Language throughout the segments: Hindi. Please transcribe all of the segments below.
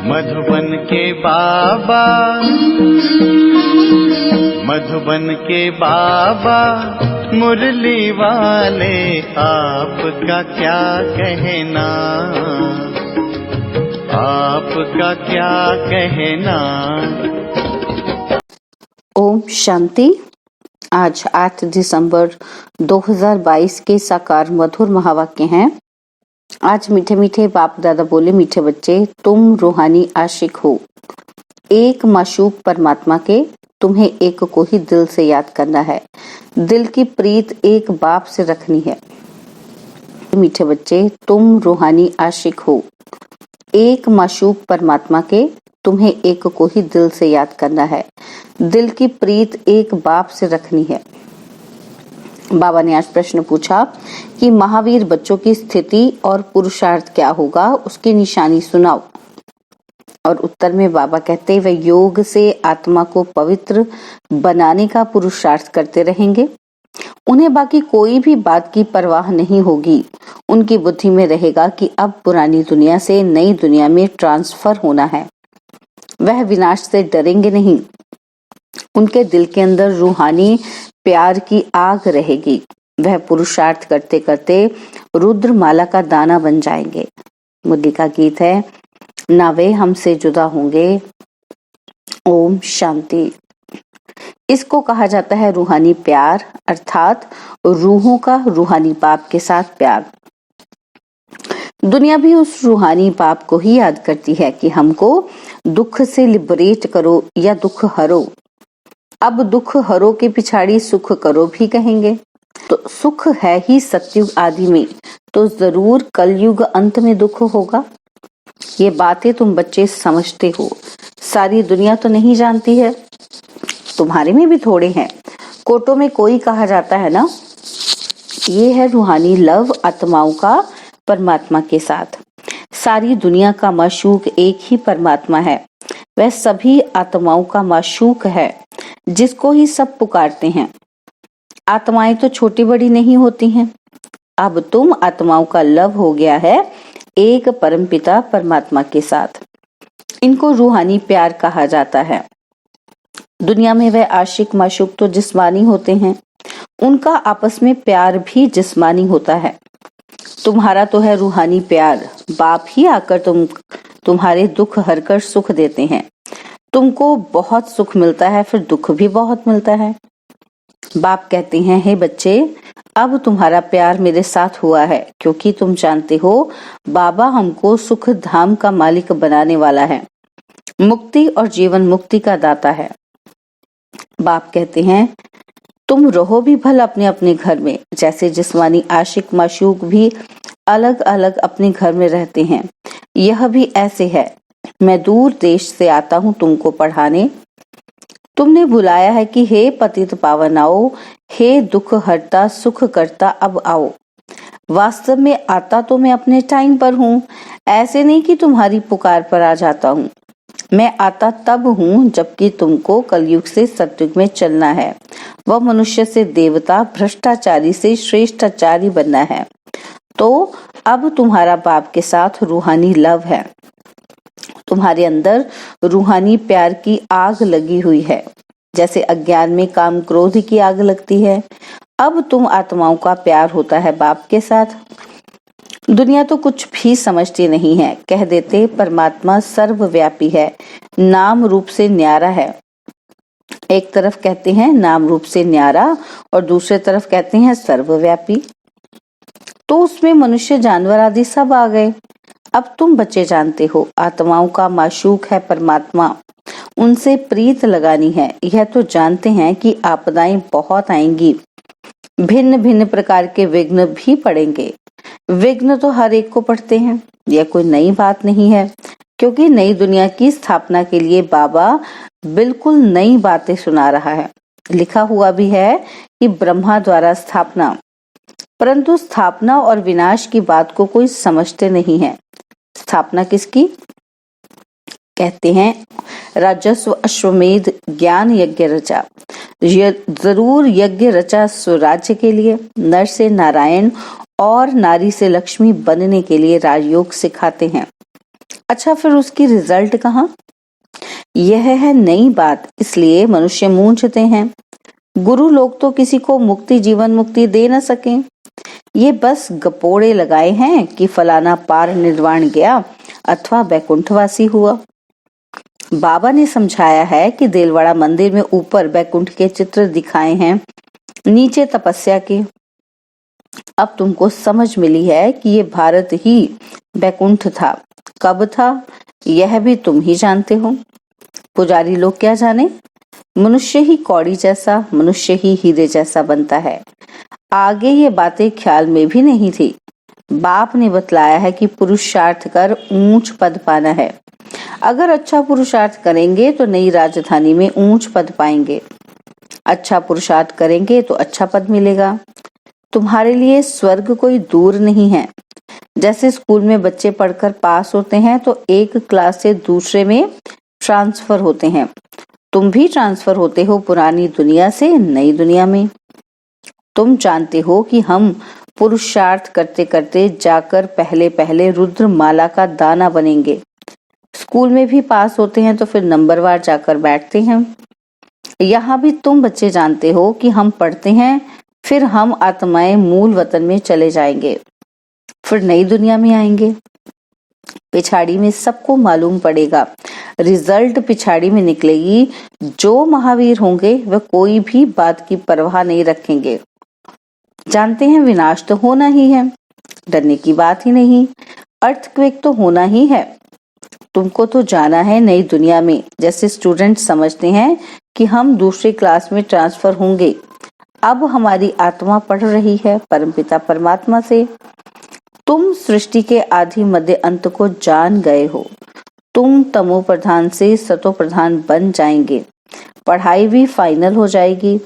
मधुबन के बाबा, मधुबन के बाबा मुरली वाले, आपका क्या कहना, आपका क्या कहना। ओम शांति। आज 8 दिसंबर 2022 के साकार मधुर महावाक्य हैं। आज मीठे मीठे बाप दादा बोले, मीठे बच्चे तुम रूहानी आशिक हो एक माशूक परमात्मा के, तुम्हें एक को ही दिल से याद करना है, दिल की प्रीत एक बाप से रखनी है। मीठे बच्चे तुम रूहानी आशिक हो एक माशूक परमात्मा के, तुम्हें एक को ही दिल से याद करना है, दिल की प्रीत एक बाप से रखनी है। बाबा ने आज प्रश्न पूछा कि महावीर बच्चों की स्थिति और पुरुषार्थ क्या होगा, उसकी निशानी सुनाओ। और उत्तर में बाबा कहते, वे योग से आत्मा को पवित्र बनाने का पुरुषार्थ करते रहेंगे। उन्हें बाकी कोई भी बात की परवाह नहीं होगी। उनकी बुद्धि में रहेगा कि अब पुरानी दुनिया से नई दुनिया में ट्रांसफर होना है। वह विनाश से डरेंगे नहीं। उनके दिल के अंदर रूहानी प्यार की आग रहेगी। वह पुरुषार्थ करते करते रुद्रमाला का दाना बन जाएंगे। मुरली का गीत है, ना वे हमसे जुदा होंगे। ओम शांति। इसको कहा जाता है रूहानी प्यार, अर्थात रूहों का रूहानी बाप के साथ प्यार। दुनिया भी उस रूहानी बाप को ही याद करती है कि हमको दुख से लिबरेट करो या दुख हरो। अब दुख हरो के पिछाड़ी सुख करो भी कहेंगे। तो सुख है ही सतयुग आदि में, तो जरूर कलयुग अंत में दुख होगा। ये बातें तुम बच्चे समझते हो, सारी दुनिया तो नहीं जानती है, तुम्हारे में भी थोड़े हैं। कोटों में कोई कहा जाता है ना, ये है रूहानी लव आत्माओं का परमात्मा के साथ। सारी दुनिया का माशूक एक ही परमात्मा है। वह सभी आत्माओं का माशूक है, जिसको ही सब पुकारते हैं। आत्माएं तो छोटी बड़ी नहीं होती हैं। अब तुम आत्माओं का लव हो गया है एक परमपिता परमात्मा के साथ। इनको रूहानी प्यार कहा जाता है। दुनिया में वह आशिक माशूक तो जिस्मानी होते हैं, उनका आपस में प्यार भी जिस्मानी होता है। तुम्हारा तो है रूहानी प्यार। बाप ही आकर तुम्हारे दुख हरकर सुख देते हैं। तुमको बहुत सुख मिलता है, फिर दुख भी बहुत मिलता है। बाप कहते हैं, हे बच्चे, अब तुम्हारा प्यार मेरे साथ हुआ है, क्योंकि तुम जानते हो बाबा हमको सुख धाम का मालिक बनाने वाला है, मुक्ति और जीवन मुक्ति का दाता है। बाप कहते हैं, तुम रहो भी भला अपने अपने घर में, जैसे जिस्मानी आशिक माशूक भी अलग अलग अपने घर में रहते हैं। यह भी ऐसे है। मैं दूर देश से आता हूँ तुमको पढ़ाने। तुमने बुलाया है कि हे पतित पावन आओ, हे दुख हरता सुख करता अब आओ। वास्तव में आता तो मैं अपने टाइम पर हूँ, ऐसे नहीं कि तुम्हारी पुकार पर आ जाता हूँ। मैं आता तब हूँ जबकि तुमको कलयुग से सतयुग में चलना है। वह मनुष्य से देवता, भ्रष्टाचारी से श्रेष्ठाचारी बनना है। तो अब तुम्हारा बाप के साथ रूहानी लव है। तुम्हारे अंदर रूहानी प्यार की आग लगी हुई है, जैसे अज्ञान में काम क्रोध की आग लगती है। अब तुम आत्माओं का प्यार होता है बाप के साथ। दुनिया तो कुछ भी समझती नहीं है। कह देते परमात्मा सर्वव्यापी है, नाम रूप से न्यारा है। एक तरफ कहते हैं नाम रूप से न्यारा और दूसरे तरफ कहते हैं सर्वव्यापी। तो उसमें मनुष्य जानवर आदि सब आ गए। अब तुम बच्चे जानते हो आत्माओं का माशूक है परमात्मा, उनसे प्रीत लगानी है। यह तो जानते हैं कि आपदाएं बहुत आएंगी, भिन्न भिन्न प्रकार के विघ्न भी पड़ेंगे। विघ्न तो हर एक को पड़ते हैं, यह कोई नई बात नहीं है, क्योंकि नई दुनिया की स्थापना के लिए बाबा बिल्कुल नई बातें सुना रहा है। लिखा हुआ भी है कि ब्रह्मा द्वारा स्थापना, परंतु स्थापना और विनाश की बात को कोई समझते नहीं है। स्थापना किसकी? कहते हैं राजस्व अश्वमेध ज्ञान यज्ञ रचा। जरूर यज्ञ रचा स्वराज्य के लिए, नर से नारायण और नारी से लक्ष्मी बनने के लिए राजयोग सिखाते हैं। अच्छा, फिर उसकी रिजल्ट कहाँ? यह है नई बात, इसलिए मनुष्य मूंझते हैं। गुरु लोग तो किसी को मुक्ति, जीवन मुक्ति दे न सके। ये बस गपोड़े लगाए हैं कि फलाना पार निर्वाण गया अथवा बैकुंठवासी हुआ। बाबा ने समझाया है कि देलवाड़ा मंदिर में ऊपर बैकुंठ के चित्र दिखाए हैं, नीचे तपस्या के। अब तुमको समझ मिली है कि ये भारत ही बैकुंठ था। कब था यह भी तुम ही जानते हो। पुजारी लोग क्या जाने। मनुष्य ही कौड़ी जैसा, मनुष्य ही हीरे जैसा बनता है। आगे ये बातें ख्याल में भी नहीं थी। बाप ने बतलाया है कि पुरुषार्थ कर ऊंच पद पाना है। अगर अच्छा पुरुषार्थ करेंगे तो नई राजधानी में ऊंच पद पाएंगे। अच्छा पुरुषार्थ करेंगे तो अच्छा पद मिलेगा। तुम्हारे लिए स्वर्ग कोई दूर नहीं है। जैसे स्कूल में बच्चे पढ़कर पास होते हैं तो एक क्लास से दूसरे में ट्रांसफर होते हैं। तुम भी ट्रांसफर होते हो पुरानी दुनिया से नई दुनिया में। तुम जानते हो कि हम पुरुषार्थ करते करते जाकर पहले पहले रुद्र माला का दाना बनेंगे। स्कूल में भी पास होते हैं तो फिर नंबरवार जाकर बैठते हैं। यहाँ भी तुम बच्चे जानते हो कि हम पढ़ते हैं, फिर हम आत्माएं मूल वतन में चले जाएंगे, फिर नई दुनिया में आएंगे। पिछाड़ी में सबको मालूम पड़ेगा, रिजल्ट पिछाड़ी में निकलेगी। जो महावीर होंगे वह कोई भी बात की परवाह नहीं रखेंगे। जानते हैं विनाश तो होना ही है, डरने की बात ही नहीं। अर्थक्वेक तो होना ही है। तुमको तो जाना है नई दुनिया में। जैसे स्टूडेंट समझते हैं कि हम दूसरी क्लास में ट्रांसफर होंगे, अब हमारी आत्मा पढ़ रही है परमपिता परमात्मा से। तुम सृष्टि के आदि मध्य अंत को जान गए हो। तुम तमो प्रधान से सतो प्रधान बन जाएंगे। पढ़ाई भी फाइनल हो जाएगी,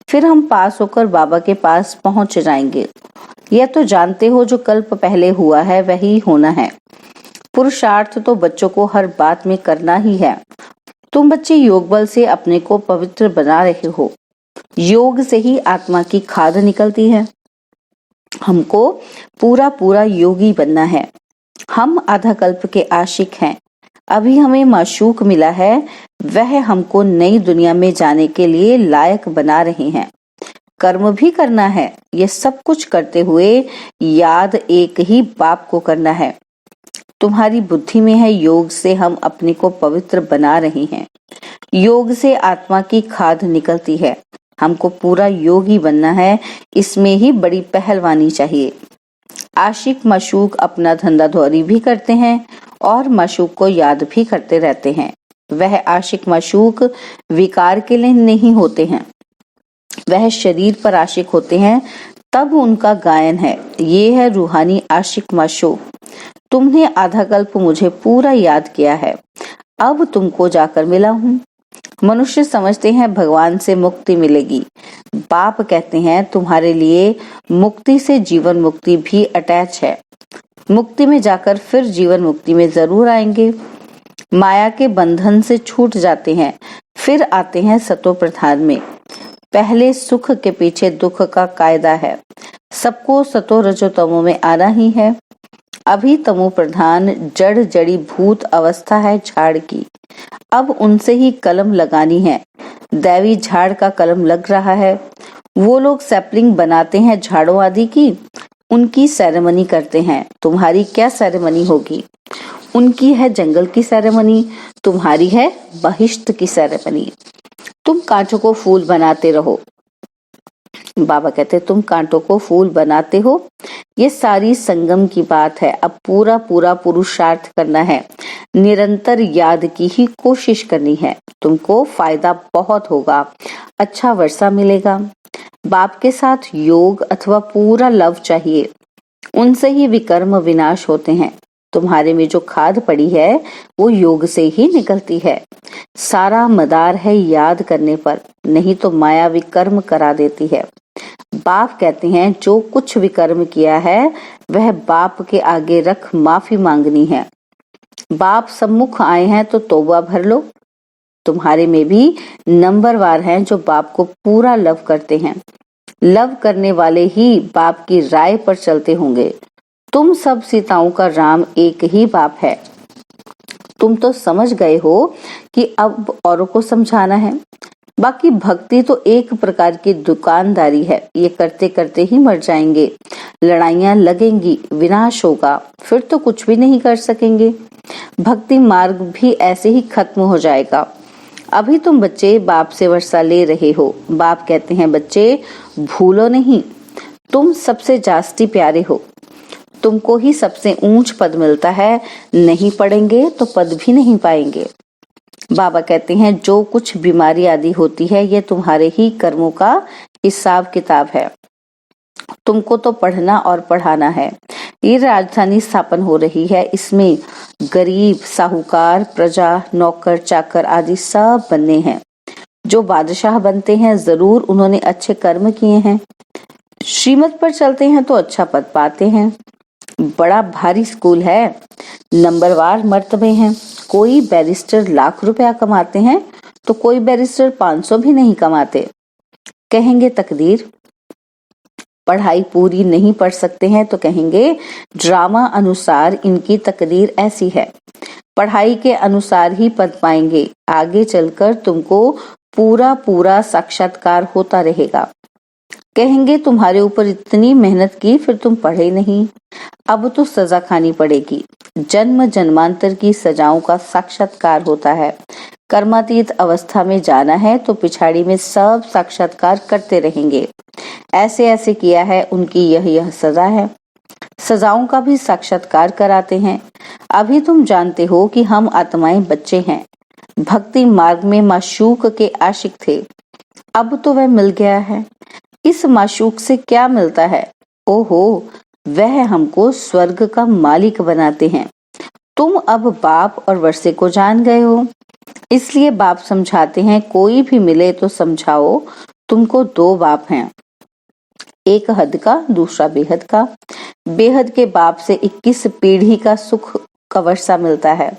फिर हम पास होकर बाबा के पास पहुंच जाएंगे। यह तो जानते हो जो कल्प पहले हुआ है वही होना है। पुरुषार्थ तो बच्चों को हर बात में करना ही है। तुम बच्चे योग बल से अपने को पवित्र बना रहे हो। योग से ही आत्मा की खाद निकलती है। हमको पूरा पूरा योगी बनना है। हम आधा कल्प के आशिक हैं। अभी हमें माशूक मिला है, वह हमको नई दुनिया में जाने के लिए लायक बना रहे हैं। कर्म भी करना है। ये सब कुछ करते हुए याद एक ही बाप को करना है। तुम्हारी बुद्धि में है योग से हम अपने को पवित्र बना रहे हैं। योग से आत्मा की खाद निकलती है। हमको पूरा योगी बनना है, इसमें ही बड़ी पहलवानी चाहिए। आशिक माशूक अपना धंधा धौरी भी करते हैं और माशूक को याद भी करते रहते हैं। वह आशिक माशूक विकार के लिए नहीं होते हैं, वह शरीर पर आशिक होते हैं, तब उनका गायन है। ये है रूहानी आशिक माशूक। तुमने आधा कल्प मुझे पूरा याद किया है, अब तुमको जाकर मिला हूँ। मनुष्य समझते हैं भगवान से मुक्ति मिलेगी। बाप कहते हैं तुम्हारे लिए मुक्ति से जीवन मुक्ति भी अटैच है। मुक्ति में जाकर फिर जीवन मुक्ति में जरूर आएंगे। माया के बंधन से छूट जाते हैं, फिर आते हैं सतो प्रधान में। पहले सुख के पीछे दुख का कायदा है। सबको सतो रजो तमो में आना ही है। अभी तमो प्रधान जड़ जड़ी भूत अवस्था है झाड़ की। अब उनसे ही कलम लगानी है। दैवी झाड़ का कलम लग रहा है। वो लोग सैपलिंग बनाते हैं झाड़ों आदि की, उनकी सेरेमनी करते हैं। तुम्हारी क्या सेरेमनी होगी? उनकी है जंगल की सेरेमनी, तुम्हारी है बहिष्ट की सेरेमनी। तुम कांटों को फूल बनाते रहो। बाबा कहते तुम कांटों को फूल बनाते हो। ये सारी संगम की बात है। अब पूरा पूरा पुरुषार्थ करना है, निरंतर याद की ही कोशिश करनी है। तुमको फायदा बहुत होगा, अच्छा वर्षा मिलेगा। बाप के साथ योग अथवा पूरा लव चाहिए, उनसे ही विकर्म विनाश होते हैं। तुम्हारे में जो खाद पड़ी है वो योग से ही निकलती है। सारा मदार है याद करने पर, नहीं तो माया विकर्म करा देती है। बाप कहते हैं जो कुछ विकर्म किया है वह बाप के आगे रख माफी मांगनी है। बाप सम्मुख आए हैं तो तौबा भर लो। तुम्हारे में भी नंबरवार हैं जो बाप को पूरा लव करते हैं। लव करने वाले ही बाप की राय पर चलते होंगे। तुम सब सीताओं का राम एक ही बाप है। तुम तो समझ गए हो कि अब औरों को समझाना है। बाकी भक्ति तो एक प्रकार की दुकानदारी है, ये करते करते ही मर जाएंगे, लड़ाइयां लगेंगी, विनाश होगा, फिर तो कुछ भी नहीं कर सकेंगे। भक्ति मार्ग भी ऐसे ही खत्म हो जाएगा। अभी तुम बच्चे बाप से वर्षा ले रहे हो। बाप कहते हैं बच्चे भूलो नहीं, तुम सबसे जास्ती प्यारे हो, तुमको ही सबसे ऊंच पद मिलता है, नहीं पढ़ेंगे तो पद भी नहीं पाएंगे। बाबा कहते हैं जो कुछ बीमारी आदि होती है ये तुम्हारे ही कर्मों का हिसाब किताब है, तुमको तो पढ़ना और पढ़ाना है। ये राजधानी स्थापन हो रही है, इसमें गरीब, साहूकार, प्रजा, नौकर, चाकर आदि सब बनने हैं। जो बादशाह बनते हैं जरूर उन्होंने अच्छे कर्म किए हैं, श्रीमत पर चलते हैं तो अच्छा पद पाते हैं। बड़ा भारी स्कूल है, नंबरवार मर्तबे हैं। कोई बैरिस्टर लाख रुपया कमाते हैं तो कोई बैरिस्टर 500 भी नहीं कमाते। कहेंगे तकदीर, पढ़ाई पूरी नहीं पढ़ सकते हैं तो कहेंगे ड्रामा अनुसार इनकी तकदीर ऐसी है, पढ़ाई के अनुसार ही पद पाएंगे, आगे चलकर तुमको पूरा पूरा साक्षात्कार होता रहेगा। कहेंगे तुम्हारे ऊपर इतनी मेहनत की फिर तुम पढ़े नहीं, अब तो सजा खानी पड़ेगी। जन्म जन्मांतर की सजाओं का साक्षात्कार होता है। कर्मातीत अवस्था में जाना है तो पिछाड़ी में सब साक्षात्कार करते रहेंगे। ऐसे ऐसे किया है, उनकी यह सजा है। सजाओं का भी साक्षात्कार कराते हैं। अभी तुम जानते हो कि हम आत्माएं बच्चे हैं, भक्ति मार्ग में माशूक के आशिक थे, अब तो वह मिल गया है। इस माशूक से क्या मिलता है? ओहो, वह हमको स्वर्ग का मालिक बनाते हैं। तुम अब बाप और वर्षे को जान गए हो, इसलिए बाप समझाते हैं कोई भी मिले तो समझाओ, तुमको दो बाप हैं, एक हद का, दूसरा बेहद का। बेहद के बाप से 21 पीढ़ी का सुख का वर्षा मिलता है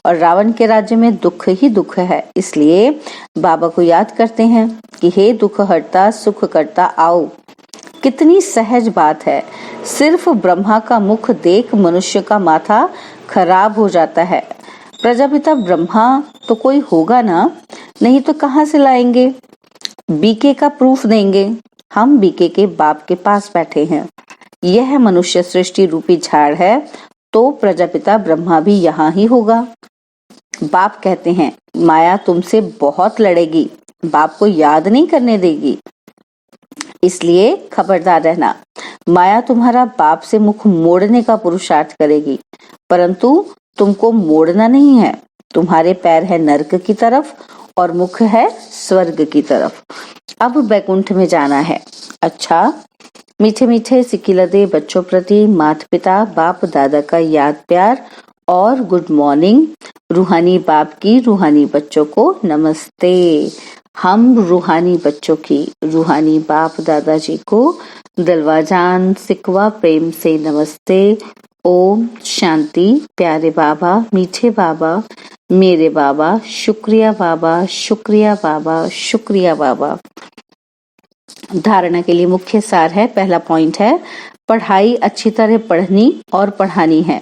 और रावण के राज्य में दुख ही दुख है। इसलिए बाबा को याद करते हैं कि हे दुख हरता सुख करता आओ। कितनी सहज बात है, सिर्फ ब्रह्मा का मुख देख मनुष्य का माथा खराब हो जाता है। प्रजापिता ब्रह्मा तो कोई होगा ना, नहीं तो कहाँ से लाएंगे? बीके का प्रूफ देंगे। हम बीके के बाप के पास बैठे हैं। यह मनुष्य सृष्टि रूपी झाड़ है तो प्रजापिता ब्रह्मा भी यहाँ ही होगा। बाप कहते हैं माया तुमसे बहुत लड़ेगी, बाप को याद नहीं करने देगी, इसलिए खबरदार रहना। माया तुम्हारा बाप से मुख मोड़ने का पुरुषार्थ करेगी, परंतु तुमको मोड़ना नहीं है। तुम्हारे पैर है नरक की तरफ और मुख है स्वर्ग की तरफ। अब बैकुंठ में जाना है। अच्छा, मीठे मीठे सिकिलदे बच्चों प्रति माता पिता बाप दादा का याद प्यार और गुड मॉर्निंग। रूहानी बाप की रूहानी बच्चों को नमस्ते। हम रूहानी बच्चों की रूहानी बाप दादाजी को दिलवाजान सिकवा प्रेम से नमस्ते। ओम शांति। प्यारे बाबा, मीठे बाबा, मेरे बाबा, शुक्रिया बाबा, शुक्रिया बाबा, शुक्रिया बाबा। धारणा के लिए मुख्य सार है। पहला पॉइंट है पढ़ाई अच्छी तरह पढ़नी और पढ़ानी है।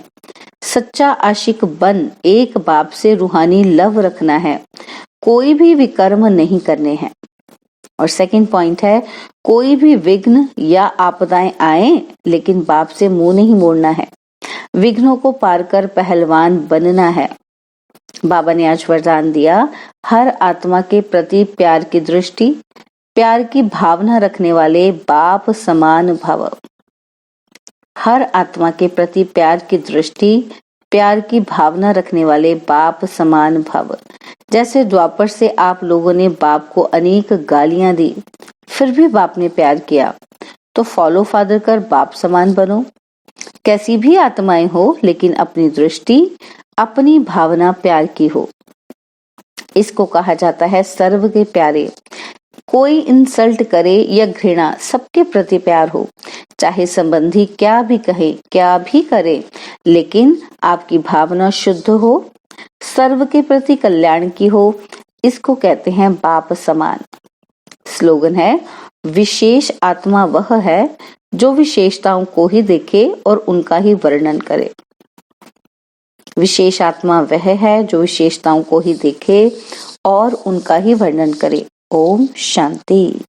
सच्चा आशिक बन एक बाप से रूहानी लव रखना है, कोई भी विकर्म नहीं करने हैं। और सेकंड पॉइंट है कोई भी विघ्न या आपदाएं आए लेकिन बाप से मुंह नहीं मोड़ना है, विघ्नों को पार कर पहलवान बनना है। बाबा ने आज वरदान दिया, हर आत्मा के प्रति प्यार की दृष्टि, प्यार की भावना रखने वाले बाप समान भव। हर आत्मा के प्रति प्यार की दृष्टि, प्यार की भावना रखने वाले बाप समान भव। जैसे द्वापर से आप लोगों ने बाप को अनेक गालियां दी, फिर भी बाप ने प्यार किया, तो फॉलो फादर कर बाप समान बनो। कैसी भी आत्माएं हो लेकिन अपनी दृष्टि, अपनी भावना प्यार की हो। इसको कहा जाता है सर्व के प्यारे। कोई इंसल्ट करे या घृणा, सबके प्रति प्यार हो, चाहे संबंधी क्या भी कहे क्या भी करे, लेकिन आपकी भावना शुद्ध हो, सर्व के प्रति कल्याण की हो। इसको कहते हैं बाप समान। स्लोगन है विशेष आत्मा वह है जो विशेषताओं को ही देखे और उनका ही वर्णन करे। विशेष आत्मा वह है जो विशेषताओं को ही देखे और उनका ही वर्णन करे। ओम शांति।